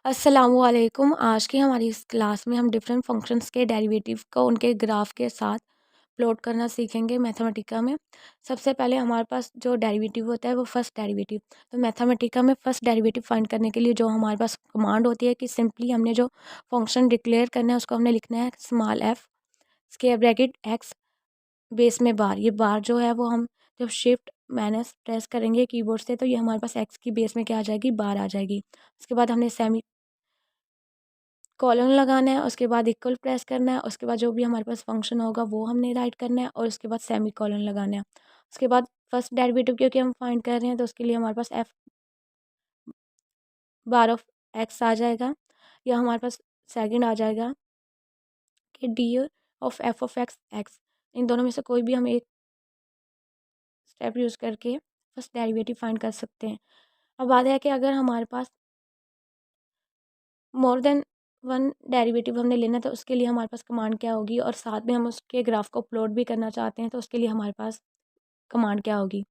अस्सलामुअलैकुम। आज की हमारी इस क्लास में हम डिफरेंट फंक्शंस के डेरिवेटिव को उनके ग्राफ के साथ प्लॉट करना सीखेंगे मैथमेटिका में। सबसे पहले हमारे पास जो डेरिवेटिव होता है वो फर्स्ट डेरिवेटिव। तो मैथमेटिका में फर्स्ट डेरिवेटिव फाइंड करने के लिए जो हमारे पास कमांड होती है कि सिंपली हमने जो फंक्शन डिक्लेयर करना है उसको हमने लिखना है small F square bracket x base में बार। ये बार जो है वो हम जब शिफ्ट माइनस प्रेस करेंगे कीबोर्ड से तो ये हमारे पास एक्स की बेस में क्या आ जाएगी, बार आ जाएगी। उसके बाद हमने सेमी कॉलन लगाना है, उसके बाद इक्वल प्रेस करना है, उसके बाद जो भी हमारे पास फंक्शन होगा वो हमने राइट करना है और उसके बाद सेमी कॉलन लगाना है। उसके बाद फर्स्ट डेरिवेटिव क्योंकि हम फाइंड कर रहे हैं तो उसके लिए हमारे पास एफ बार ऑफ एक्स आ जाएगा, या हमारे पास सेकंड आ जाएगा कि d of f of x x. इन दोनों में से कोई भी हम एक स्टेप यूज़ करके फर्स्ट डेरिवेटिव फाइंड कर सकते हैं। अब बात है कि अगर हमारे पास मोर देन वन डेरिवेटिव हमने लेना तो उसके लिए हमारे पास कमांड क्या होगी, और साथ में हम उसके ग्राफ को प्लॉट भी करना चाहते हैं तो उसके लिए हमारे पास कमांड क्या होगी।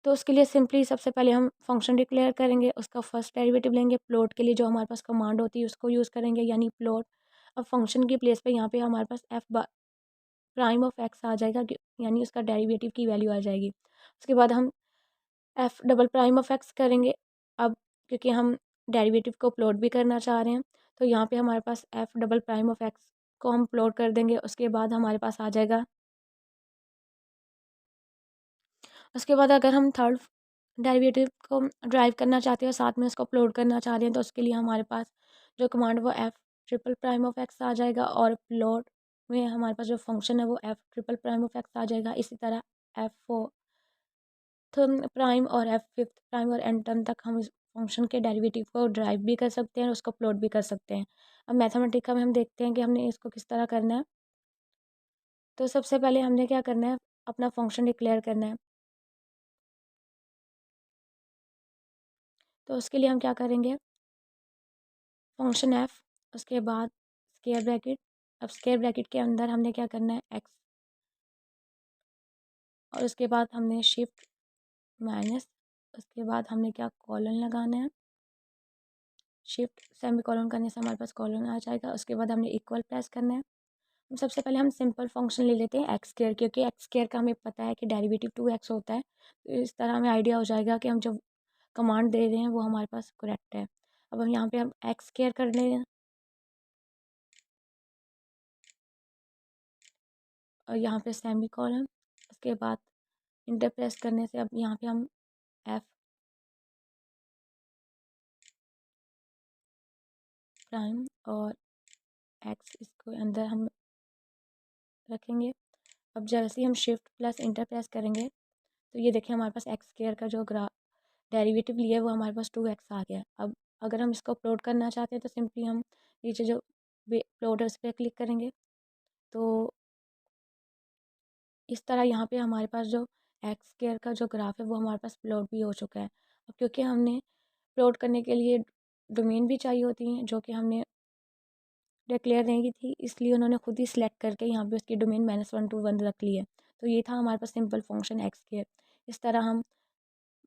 तो उसके लिए सिंपली सबसे पहले हम फंक्शन डिक्लेयर करेंगे, उसका फर्स्ट डेरिवेटिव लेंगे, प्लॉट के लिए जो हमारे पास कमांड होती है उसको यूज़ करेंगे यानी प्लॉट। अब फंक्शन की प्लेस पे यहाँ पे हमारे पास एफ प्राइम ऑफ एक्स आ जाएगा यानी उसका डेरिवेटिव की वैल्यू आ जाएगी। उसके बाद हम F double prime of x करेंगे। अब क्योंकि हम डेरिवेटिव को प्लॉट भी करना चाह रहे हैं तो यहाँ पे हमारे पास f double prime of x को हम प्लॉट कर देंगे। उसके बाद हमारे पास आ जाएगा, उसके बाद अगर हम थर्ड डेरिवेटिव को ड्राइव करना चाहते हैं और साथ में उसको प्लॉट करना चाह रहे हैं तो उसके लिए हमारे पास जो कमांड वो f triple prime of x आ जाएगा, और प्लॉट में हमारे पास जो फंक्शन है वो f triple prime of x आ जाएगा। इसी तरह एफ फोर प्राइम और एफ फिफ्थ प्राइम और एन टर्म तक हम इस फंक्शन के डेरिवेटिव को ड्राइव भी कर सकते हैं और उसको प्लॉट भी कर सकते हैं। अब मैथमेटिका में हम देखते हैं कि हमने इसको किस तरह करना है। तो सबसे पहले हमने क्या करना है, अपना फंक्शन डिक्लेयर करना है। तो उसके लिए हम क्या करेंगे, फंक्शन एफ, उसके बाद स्क्वायर ब्रैकेट। अब स्क्वायर ब्रैकेट के अंदर हमने क्या करना है, एक्स, और उसके बाद हमने शिफ्ट माइनस, उसके बाद हमने क्या कॉलन लगाना है, शिफ्ट सेमी कॉलन करने से हमारे पास कॉलन आ जाएगा। उसके बाद हमने इक्वल प्रेस करना है। सबसे पहले हम सिंपल फंक्शन ले लेते हैं एक्स स्क्वायर, क्योंकि एक्स स्क्वायर का हमें पता है कि डेरिवेटिव 2x होता है। तो इस तरह हमें आइडिया हो जाएगा कि हम जो कमांड दे रहे हैं वो हमारे पास करेक्ट है। अब हम यहाँ पे हम एक्स स्क्वायर कर लें और यहाँ पे सेमी कॉलन, उसके बाद इंटर प्रेस करने से अब यहाँ पे हम एफ प्राइम और एक्स इसको अंदर हम रखेंगे। अब जैसे ही हम शिफ्ट प्लस इंटर प्रेस करेंगे तो ये देखिए हमारे पास एक्स स्क्वायर का जो डेरिवेटिव लिया है वो हमारे पास 2x आ गया। अब अगर हम इसको प्लॉट करना चाहते हैं तो सिंपली हम नीचे जो प्लॉटर्स पे क्लिक करेंगे तो इस तरह यहाँ पे हमारे पास जो एक्स स्क्वायर का जो ग्राफ है वो हमारे पास प्लॉट भी हो चुका है। अब क्योंकि हमने प्लॉट करने के लिए डोमेन भी चाहिए होती हैं जो कि हमने डिक्लेयर नहीं की थी, इसलिए उन्होंने खुद ही सिलेक्ट करके यहाँ पे उसकी डोमेन -1 to 1 रख ली है। तो ये था हमारे पास सिंपल फंक्शन एक्स स्क्वायर। इस तरह हम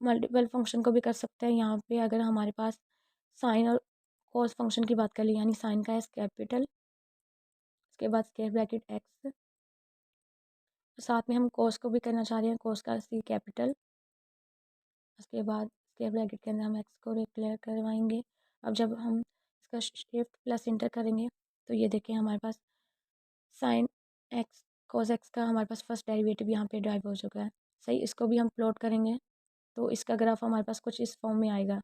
मल्टीपल फंक्शन को भी कर सकते हैं। यहाँ पे अगर हमारे पास साइन और कॉस फंक्शन की बात कर ली, यानी साइन का एस कैपिटल, उसके बाद स्क्वायर ब्रैकेट एक्स, साथ में हम कॉस को भी करना चाह रहे हैं, कॉस का सी कैपिटल, उसके बाद स्क्वायर ब्रैकेट के अंदर हम एक्स को डिक्लेयर करवाएंगे। अब जब हम इसका शिफ्ट प्लस इंटर करेंगे तो ये देखें हमारे पास साइन एक्स कॉस एक्स का हमारे पास फर्स्ट डेरिवेटिव यहाँ पे ड्राइव हो चुका है। सही, इसको भी हम प्लॉट करेंगे तो इसका ग्राफ हमारे पास कुछ इस फॉर्म में आएगा।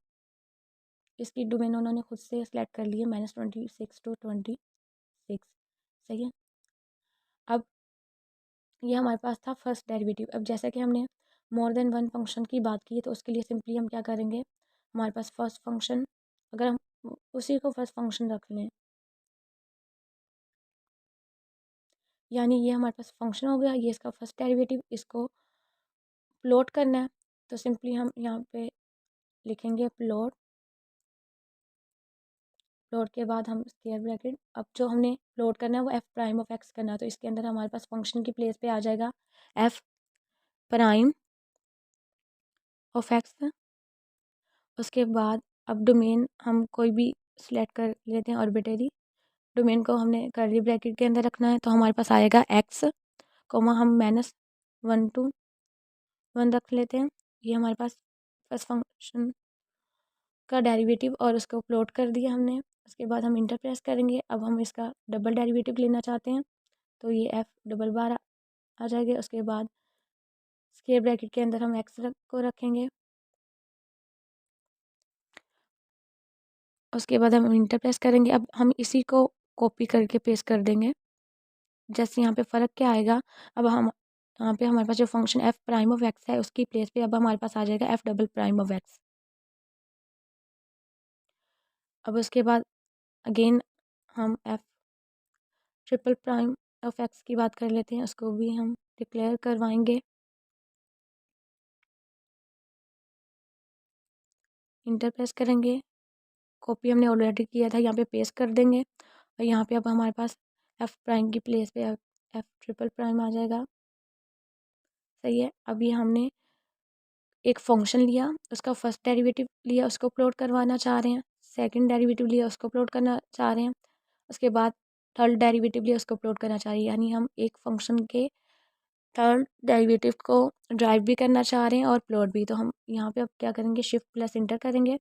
इसकी डोमेन उन्होंने खुद से सेलेक्ट कर ली है -26 to 26। सही है। अब ये हमारे पास था फर्स्ट डेरिवेटिव। अब जैसा कि हमने मोर देन वन फंक्शन की बात की है तो उसके लिए सिंपली हम क्या करेंगे, हमारे पास फर्स्ट फंक्शन, अगर हम उसी को फर्स्ट फंक्शन रख लें यानी ये हमारे पास फंक्शन हो गया, ये इसका फर्स्ट डेरिवेटिव, इसको प्लॉट करना है। तो सिंपली हम यहाँ पे लिखेंगे प्लॉट, प्लॉट के बाद हम स्क्वायर ब्रैकेट। अब जो हमने प्लॉट करना है वो एफ प्राइम ऑफ एक्स करना है, तो इसके अंदर हमारे पास फंक्शन की प्लेस पे आ जाएगा एफ प्राइम ऑफ एक्स। उसके बाद अब डोमेन हम कोई भी सिलेक्ट कर लेते हैं आर्बिट्रेरी। डोमेन को हमने कर्ली ब्रैकेट के अंदर रखना है, तो हमारे पास आएगा एक्स कोमा हम -1 रख लेते हैं। ये हमारे पास फर्स्ट फंक्शन का डेरिवेटिव और उसको प्लॉट कर दिया हमने। उसके बाद हम इंटर प्रेस करेंगे। अब हम इसका डबल डेरिवेटिव लेना चाहते हैं, तो ये एफ डबल बार आ जाएगा। उसके बाद स्क्वायर ब्रैकेट के अंदर हम एक्स को रखेंगे। उसके बाद हम इंटर प्रेस करेंगे। अब हम इसी को कॉपी करके पेस्ट कर देंगे। जैसे यहाँ पे फ़र्क क्या आएगा, अब हम यहाँ पे हमारे पास जो function F prime of x है उसकी प्लेस पे अब हमारे पास आ जाएगा F double prime of x. अब उसके बाद अगेन हम F triple prime of x की बात कर लेते हैं, उसको भी हम डिक्लेयर करवाएंगे। इंटर प्रेस करेंगे। कॉपी हमने ऑलरेडी किया था, यहाँ पे पेस्ट कर देंगे और यहाँ पे अब हमारे पास एफ प्राइम की प्लेस पे एफ ट्रिपल प्राइम आ जाएगा। सही है। अभी हमने एक फंक्शन लिया, उसका फर्स्ट डेरिवेटिव लिया, उसको प्लॉट करवाना चाह रहे हैं। सेकंड डेरिवेटिव लिया, उसको प्लॉट करना चाह रहे हैं। उसके बाद थर्ड डेरिवेटिव लिया, उसको प्लॉट करना चाह रहे हैं। यानी हम एक फंक्शन के थर्ड डेरिवेटिव को ड्राइव भी करना चाह रहे हैं और प्लॉट भी। तो हम यहाँ पे अब क्या करेंगे, शिफ्ट प्लस इंटर करेंगे।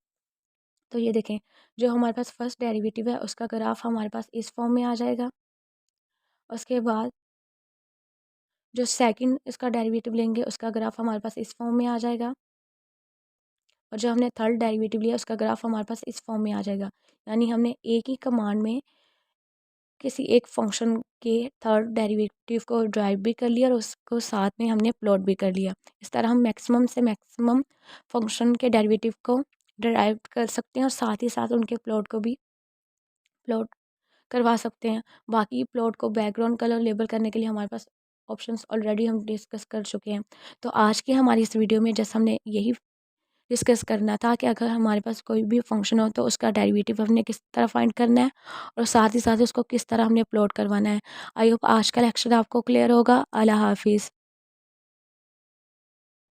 तो ये देखें, जो हमारे पास फर्स्ट डेरिवेटिव है उसका ग्राफ हमारे पास इस फॉर्म में आ जाएगा। उसके बाद जो सेकंड इसका डेरिवेटिव लेंगे उसका ग्राफ हमारे पास इस फॉर्म में आ जाएगा। और जो हमने थर्ड डेरिवेटिव लिया उसका ग्राफ हमारे पास इस फॉर्म में आ जाएगा। यानी हमने एक ही कमांड में किसी एक फंक्शन के थर्ड डेरिवेटिव को ड्राइव भी कर लिया और उसको साथ में हमने प्लॉट भी कर लिया। इस तरह हम मैक्सिमम से मैक्सिमम फंक्शन के डेरिवेटिव को ड्राइव कर सकते हैं और साथ ही साथ उनके प्लॉट को भी प्लॉट करवा सकते हैं। बाकी प्लॉट को बैकग्राउंड कलर लेबल करने के लिए हमारे पास ऑप्शंस ऑलरेडी हम डिस्कस कर चुके हैं। तो आज की हमारी इस वीडियो में जैसे हमने यही डिस्कस करना था कि अगर हमारे पास कोई भी फंक्शन हो तो उसका डेरिवेटिव हमने किस तरह फाइंड करना है और साथ ही साथ उसको किस तरह हमने प्लॉट करवाना है। आई होप आज का लेक्चर आपको क्लियर होगा। अल्लाह हाफिज़।